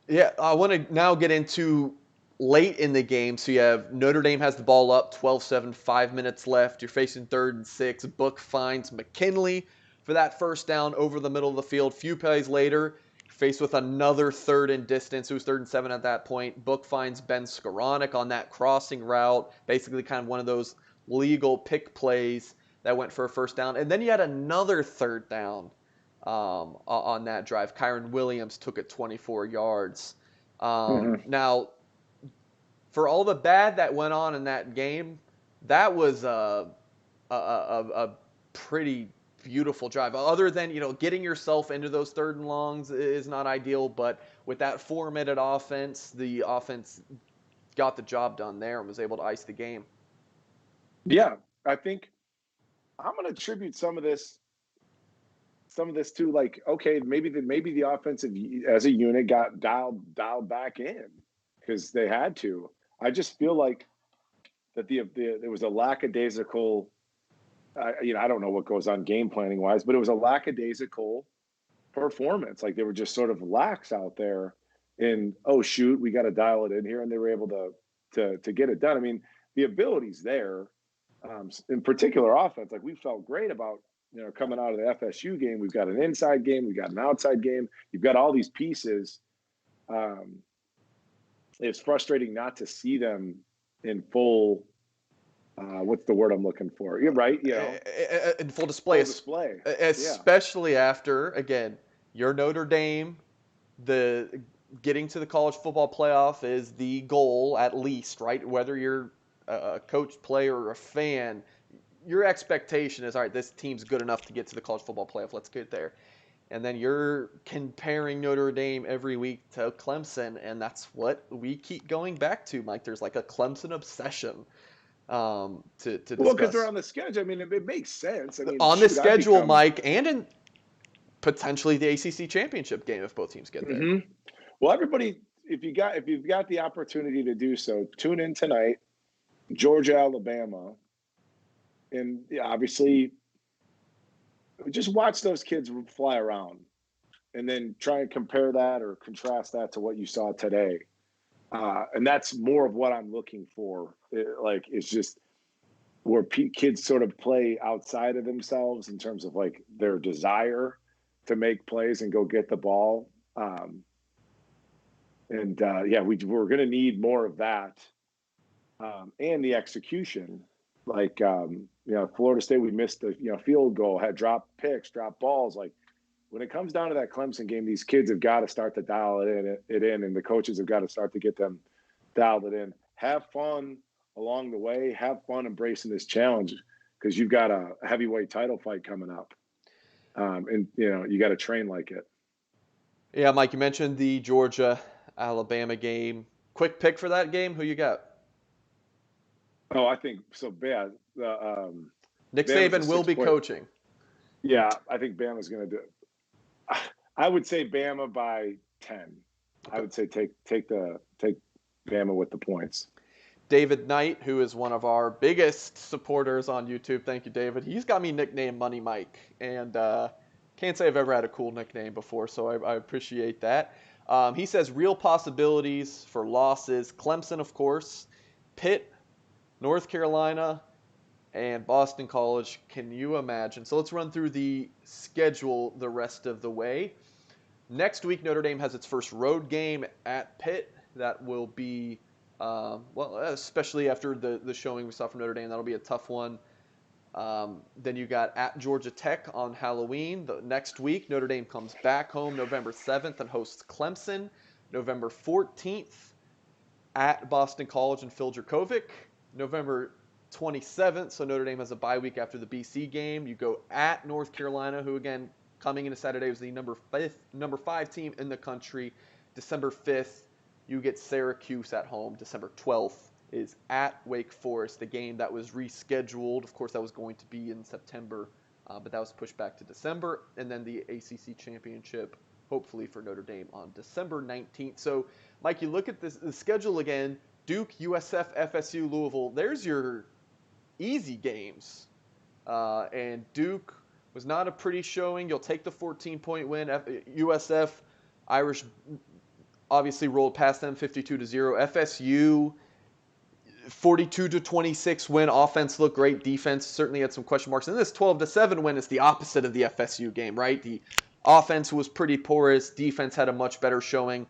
S1: Yeah, I want to now get into late in the game. So you have Notre Dame has the ball up, 12-7, 5 minutes left. You're facing 3rd and 6. Book finds McKinley for that first down over the middle of the field. Few plays later, faced with another 3rd and distance. It was 3rd and 7 at that point. Book finds Ben Skoranek on that crossing route. Basically kind of one of those legal pick plays that went for a first down. And then you had another 3rd down. on that drive. Kyron Williams took it 24 yards.
S2: Mm-hmm.
S1: Now, for all the bad that went on in that game, that was a pretty beautiful drive. Other than, getting yourself into those third and longs is not ideal, but with that 4-minute offense, the offense got the job done there and was able to ice the game.
S2: Yeah, I think I'm going to attribute some of this to, like, okay, maybe the offensive as a unit got dialed back in because they had to. I just feel like that there was a lackadaisical. I don't know what goes on game planning wise, but it was a lackadaisical performance. Like, they were just sort of lax out there, and oh shoot, we got to dial it in here, and they were able to get it done. I mean, the ability's there. In particular, offense, like, we felt great about, coming out of the FSU game. We've got an inside game, we've got an outside game. You've got all these pieces. It's frustrating not to see them in full. What's the word I'm looking for? You're right.
S1: In full display. Especially after, again, your Notre Dame, the getting to the college football playoff is the goal, at least, right? Whether you're a coach, player, or a fan, your expectation is, all right, this team's good enough to get to the college football playoff. Let's get there. And then you're comparing Notre Dame every week to Clemson, and that's what we keep going back to, Mike. There's like a Clemson obsession to discuss.
S2: Well, because they're on the schedule. I mean, it makes sense. I mean,
S1: on the schedule, Mike, and in potentially the ACC championship game if both teams get there.
S2: Mm-hmm. Well, everybody, if you've got the opportunity to do so, tune in tonight, Georgia, Alabama, and obviously, just watch those kids fly around, and then try and compare that or contrast that to what you saw today. And that's more of what I'm looking for. It's just where kids sort of play outside of themselves in terms of, like, their desire to make plays and go get the ball. We're going to need more of that, and the execution. Like, Florida State, we missed the field goal, had dropped picks, dropped balls. Like, when it comes down to that Clemson game, these kids have got to start to dial it in, and the coaches have got to start to get them dialed it in. Have fun along the way. Have fun embracing this challenge, because you've got a heavyweight title fight coming up, and you got to train like it.
S1: Yeah, Mike, you mentioned the Georgia-Alabama game. Quick pick for that game. Who you got?
S2: Oh, I think so. Bad.
S1: Nick Saban will be coaching.
S2: Yeah, I think Bama's going to do it. I would say Bama by 10. Okay. I would say take Bama with the points.
S1: David Knight, who is one of our biggest supporters on YouTube. Thank you, David. He's got me nicknamed Money Mike, and can't say I've ever had a cool nickname before, so I appreciate that. He says real possibilities for losses. Clemson, of course, Pitt, North Carolina, and Boston College. Can you imagine? So let's run through the schedule the rest of the way. Next week, Notre Dame has its first road game at Pitt. That will be, especially after the showing we saw from Notre Dame, that'll be a tough one. Then you got at Georgia Tech on Halloween. The next week, Notre Dame comes back home November 7th and hosts Clemson. November 14th at Boston College and Phil Dracovic. November 27th, so Notre Dame has a bye week after the BC game. You go at North Carolina, who, again, coming into Saturday was the number 5 team in the country. December 5th, you get Syracuse at home. December 12th is at Wake Forest, the game that was rescheduled. Of course, that was going to be in September, but that was pushed back to December. And then the ACC championship, hopefully for Notre Dame, on December 19th. So, Mike, you look at the schedule again. Duke, USF, FSU, Louisville. There's your easy games. And Duke was not a pretty showing. You'll take the 14-point win. USF, Irish obviously rolled past them 52-0. FSU, 42-26 win. Offense looked great. Defense certainly had some question marks. And this 12-7 win is the opposite of the FSU game, right? The offense was pretty porous. Defense had a much better showing.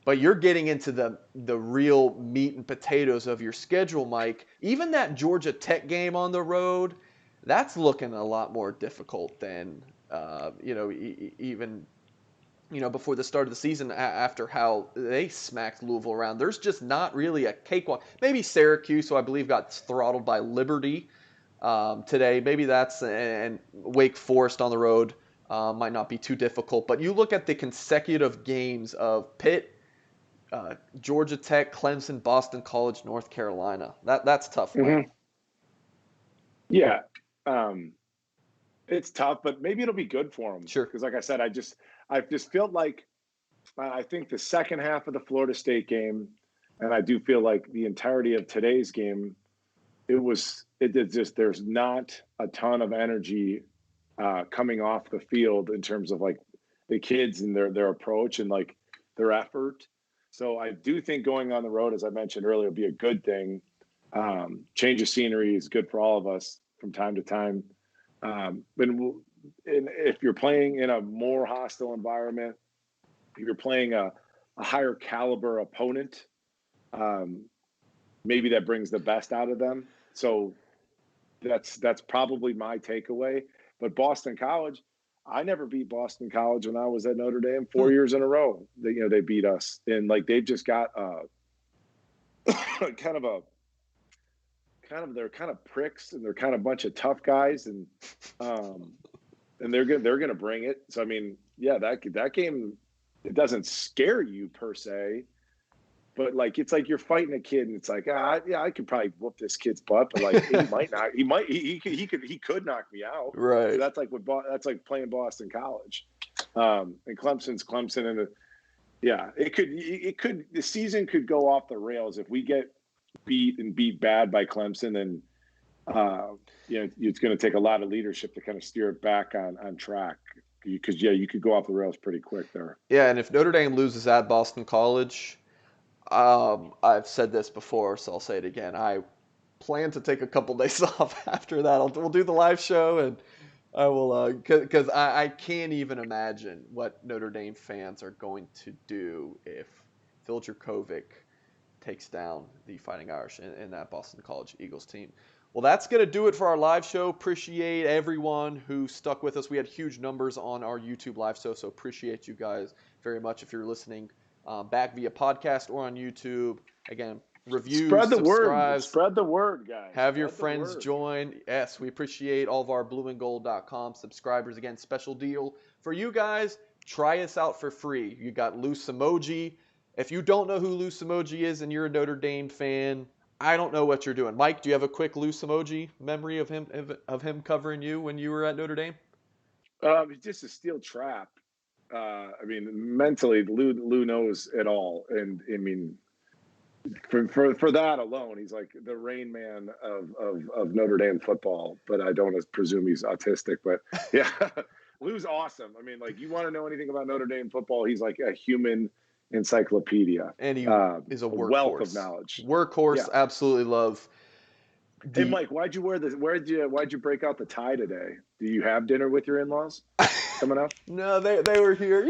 S1: But you're getting into the real meat and potatoes of your schedule, Mike. Even that Georgia Tech game on the road, that's looking a lot more difficult than Even before the start of the season, after how they smacked Louisville around, there's just not really a cakewalk. Maybe Syracuse, who I believe got throttled by Liberty today. Maybe that's, and Wake Forest on the road might not be too difficult. But you look at the consecutive games of Pitt, Georgia Tech, Clemson, Boston College, North Carolina. That's tough, Mike.
S2: Mm-hmm. Yeah. It's tough, but maybe it'll be good for them.
S1: Sure.
S2: Because like I said, I just felt like I think the second half of the Florida State game, and I do feel like the entirety of today's game, there's not a ton of energy coming off the field in terms of like the kids and their approach and like their effort. So I do think going on the road, as I mentioned earlier, will be a good thing. Change of scenery is good for all of us from time to time. And if you're playing in a more hostile environment, if you're playing a higher caliber opponent, maybe that brings the best out of them. So that's probably my takeaway. But Boston College, I never beat Boston College when I was at Notre Dame 4 years in a row. They beat us, and like they've just got they're kind of pricks, and they're kind of a bunch of tough guys, and they're gonna bring it. So I mean, yeah, that game, it doesn't scare you per se, but like it's like you're fighting a kid, and it's like I could probably whoop this kid's butt, but like he could knock me out.
S1: Right.
S2: So that's like playing Boston College, and Clemson's Clemson, and the season could go off the rails if we get beat bad by Clemson, and it's going to take a lot of leadership to kind of steer it back on track, because you could go off the rails pretty quick there.
S1: Yeah, and if Notre Dame loses at Boston College, I've said this before, so I'll say it again. I plan to take a couple days off after that. We'll do the live show, and I will, because I can't even imagine what Notre Dame fans are going to do if Phil Jurkovec takes down the Fighting Irish in that Boston College Eagles team. Well, that's going to do it for our live show. Appreciate everyone who stuck with us. We had huge numbers on our YouTube live show, so appreciate you guys very much if you're listening back via podcast or on YouTube. Again, review, subscribe.
S2: Spread the word, guys.
S1: Have your friends join. Yes, we appreciate all of our blueandgold.com subscribers. Again, special deal for you guys. Try us out for free. You got Loose Emoji. If you don't know who Loose Emoji is and you're a Notre Dame fan, I don't know what you're doing. Mike, do you have a quick Loose Emoji memory of him covering you when you were at Notre Dame?
S2: It's just a steel trap. I mean, mentally, Lou knows it all, and I mean, for that alone, he's like the Rain Man of Notre Dame football. But I don't presume he's autistic. But yeah, Lou's awesome. I mean, like, you want to know anything about Notre Dame football, he's like a human encyclopedia,
S1: and he is a
S2: wealth of knowledge.
S1: Workhorse, yeah. Absolutely love.
S2: Hey, Mike, why'd you break out the tie today? Do you have dinner with your in-laws coming up?
S1: No, they were here.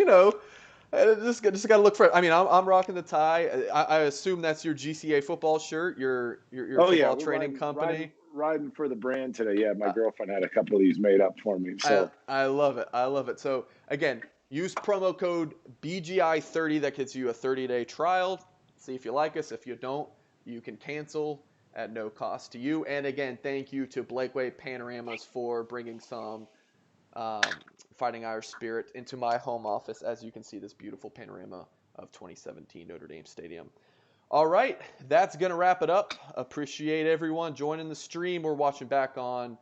S1: Just got to look for it. I mean, I'm rocking the tie. I assume that's your GCA football shirt. Your football training company.
S2: Riding for the brand today. Yeah, my girlfriend had a couple of these made up for me. So
S1: I love it. I love it. So again, use promo code BGI30. That gets you a 30-day trial. See if you like us. If you don't, you can cancel at no cost to you. And again, thank you to Blakeway Panoramas for bringing some Fighting Irish spirit into my home office. As you can see, this beautiful panorama of 2017 Notre Dame Stadium. All right, that's going to wrap it up. Appreciate everyone joining the stream or watching back on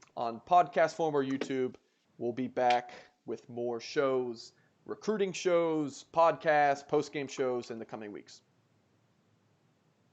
S1: podcast form or YouTube. We'll be back with more shows, recruiting shows, podcasts, post-game shows in the coming weeks.